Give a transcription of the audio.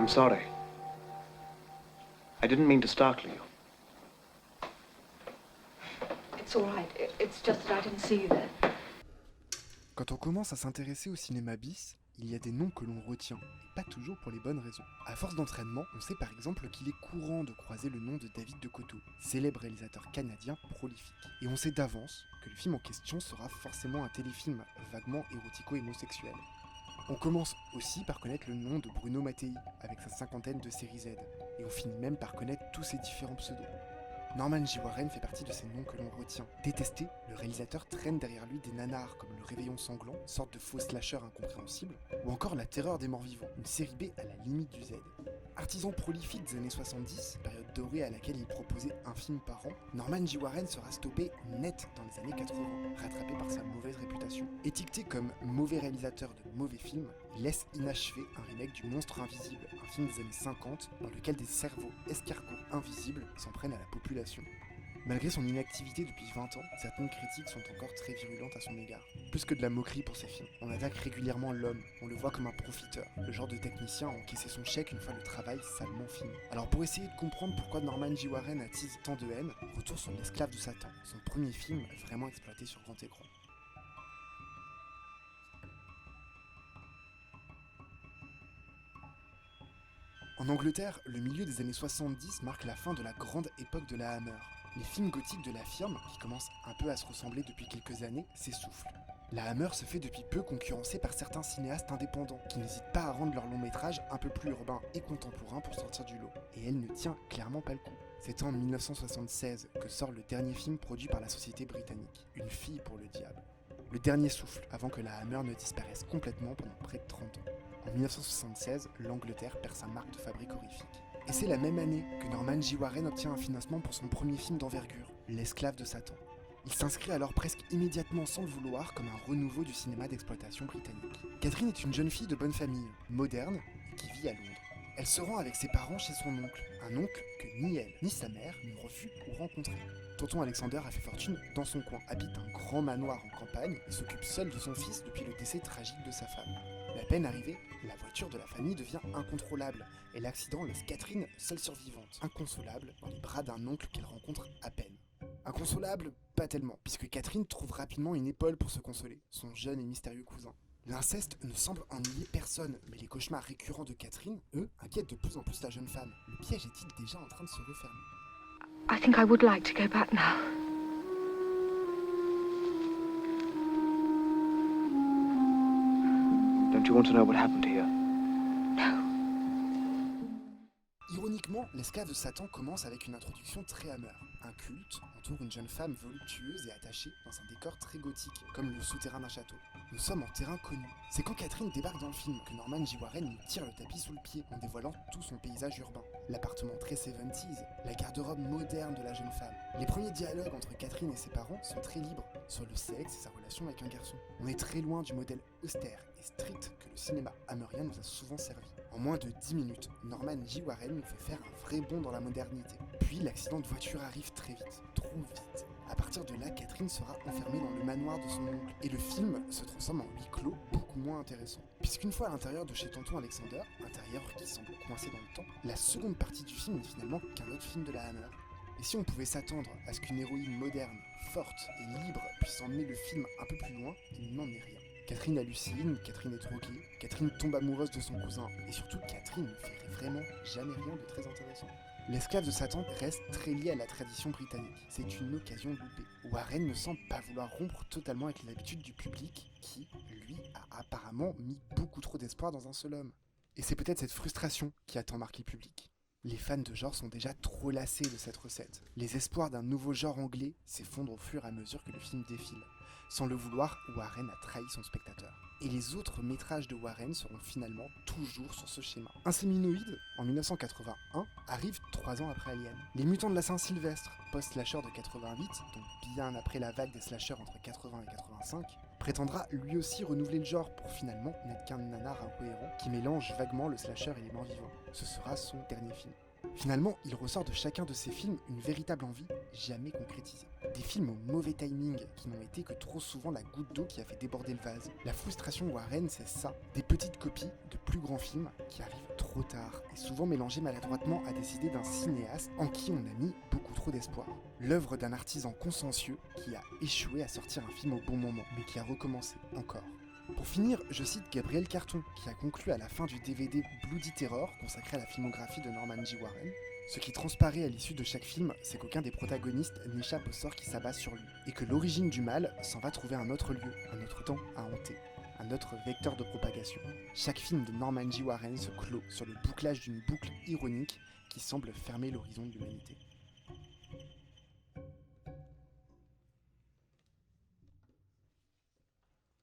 I'm sorry. I didn't mean to startle you. It's all right. It's just that I didn't see you there. Quand on commence à s'intéresser au cinéma bis, il y a des noms que l'on retient, et pas toujours pour les bonnes raisons. À force d'entraînement, on sait par exemple qu'il est courant de croiser le nom de David de Coteau, célèbre réalisateur canadien prolifique. Et on sait d'avance que le film en question sera forcément un téléfilm vaguement érotico-homosexuel. On commence aussi par connaître le nom de Bruno Mattei, avec sa cinquantaine de séries Z, et on finit même par connaître tous ses différents pseudos. Norman J. Warren fait partie de ces noms que l'on retient. Détesté, le réalisateur traîne derrière lui des nanars comme Le Réveillon Sanglant, sorte de faux slasher incompréhensible, ou encore La Terreur des Morts Vivants, une série B à la limite du Z. Artisan prolifique des années 70, période dorée à laquelle il proposait un film par an, Norman J. Warren sera stoppé net dans les années 80, rattrapé par sa mauvaise réputation. Étiqueté comme mauvais réalisateur de mauvais films, il laisse inachevé un remake du Monstre Invisible, un film des années 50 dans lequel des cerveaux escargots invisibles s'en prennent à la population. Malgré son inactivité depuis 20 ans, certaines critiques sont encore très virulentes à son égard. Plus que de la moquerie pour ses films, on attaque régulièrement l'homme, on le voit comme un profiteur, le genre de technicien à encaisser son chèque une fois le travail salement fini. Alors pour essayer de comprendre pourquoi Norman J. Warren attise tant de haine, retour sur L'Esclave de Satan, son premier film vraiment exploité sur grand écran. En Angleterre, le milieu des années 70 marque la fin de la grande époque de la Hammer. Les films gothiques de la firme, qui commencent un peu à se ressembler depuis quelques années, s'essoufflent. La Hammer se fait depuis peu concurrencée par certains cinéastes indépendants, qui n'hésitent pas à rendre leurs longs métrages un peu plus urbains et contemporains pour sortir du lot. Et elle ne tient clairement pas le coup. C'est en 1976 que sort le dernier film produit par la société britannique, Une fille pour le diable. Le dernier souffle, avant que la Hammer ne disparaisse complètement pendant près de 30 ans. En 1976, l'Angleterre perd sa marque de fabrique horrifique. Et c'est la même année que Norman J. Warren obtient un financement pour son premier film d'envergure, L'Esclave de Satan. Il s'inscrit alors presque immédiatement sans le vouloir comme un renouveau du cinéma d'exploitation britannique. Catherine est une jeune fille de bonne famille, moderne et qui vit à Londres. Elle se rend avec ses parents chez son oncle, un oncle que ni elle ni sa mère ne refusent ou rencontrer. Tonton Alexander a fait fortune dans son coin, habite un grand manoir en campagne et s'occupe seul de son fils depuis le décès tragique de sa femme. Mais à peine arrivée, la voiture de la famille devient incontrôlable et l'accident laisse Catherine seule survivante, inconsolable, dans les bras d'un oncle qu'elle rencontre à peine. Inconsolable, pas tellement, puisque Catherine trouve rapidement une épaule pour se consoler, son jeune et mystérieux cousin. L'inceste ne semble ennuyer personne, mais les cauchemars récurrents de Catherine, eux, inquiètent de plus en plus la jeune femme. Le piège est-il déjà en train de se refermer? I think I would like to go back now. Don't you want to know what happened here? No. Ironiquement, L'Esclave de Satan commence avec une introduction très Hammer. Un culte entoure une jeune femme voluptueuse et attachée dans un décor très gothique, comme le souterrain d'un château. Nous sommes en terrain connu. C'est quand Catherine débarque dans le film que Norman J. Warren nous tire le tapis sous le pied en dévoilant tout son paysage urbain. L'appartement très 70s, la garde-robe moderne de la jeune femme. Les premiers dialogues entre Catherine et ses parents sont très libres, sur le sexe et sa relation avec un garçon. On est très loin du modèle austère et strict que le cinéma hammerien nous a souvent servi. En moins de 10 minutes, Norman J. Warren nous fait faire un vrai bond dans la modernité. Puis l'accident de voiture arrive très vite, trop vite. À partir de là, Catherine sera enfermée dans le manoir de son oncle. Et le film se transforme en huis clos beaucoup moins intéressant. Puisqu'une fois à l'intérieur de chez tonton Alexander, intérieur qui semble coincé dans le temps, la seconde partie du film n'est finalement qu'un autre film de la Hammer. Et si on pouvait s'attendre à ce qu'une héroïne moderne, forte et libre puisse emmener le film un peu plus loin, il n'en est rien. Catherine hallucine, Catherine est droguée, Catherine tombe amoureuse de son cousin, et surtout Catherine ne fait vraiment jamais rien de très intéressant. L'Esclave de Satan reste très lié à la tradition britannique. C'est une occasion loupée. Warren ne semble pas vouloir rompre totalement avec les habitudes du public qui, lui, a apparemment mis beaucoup trop d'espoir dans un seul homme. Et c'est peut-être cette frustration qui a tant marqué le public. Les fans de genre sont déjà trop lassés de cette recette. Les espoirs d'un nouveau genre anglais s'effondrent au fur et à mesure que le film défile. Sans le vouloir, Warren a trahi son spectateur. Et les autres métrages de Warren seront finalement toujours sur ce schéma. Inséminoïde, en 1981, arrive 3 ans après Alien. Les Mutants de la Saint-Sylvestre, post-slasher de 88, donc bien après la vague des slashers entre 80 et 85, prétendra lui aussi renouveler le genre pour finalement n'être qu'un nanar incohérent qui mélange vaguement le slasher et les morts vivants. Ce sera son dernier film. Finalement, il ressort de chacun de ces films une véritable envie jamais concrétisée. Des films au mauvais timing qui n'ont été que trop souvent la goutte d'eau qui a fait déborder le vase. La frustration Warren, c'est ça. Des petites copies de plus grands films qui arrivent trop tard et souvent mélangés maladroitement à des idées d'un cinéaste en qui on a mis beaucoup trop d'espoir. L'œuvre d'un artisan consciencieux qui a échoué à sortir un film au bon moment, mais qui a recommencé encore. Pour finir, je cite Gabriel Carton, qui a conclu à la fin du DVD Bloody Terror, consacré à la filmographie de Norman J. Warren. Ce qui transparaît à l'issue de chaque film, c'est qu'aucun des protagonistes n'échappe au sort qui s'abat sur lui, et que l'origine du mal s'en va trouver un autre lieu, un autre temps à hanter, un autre vecteur de propagation. Chaque film de Norman J. Warren se clôt sur le bouclage d'une boucle ironique qui semble fermer l'horizon de l'humanité.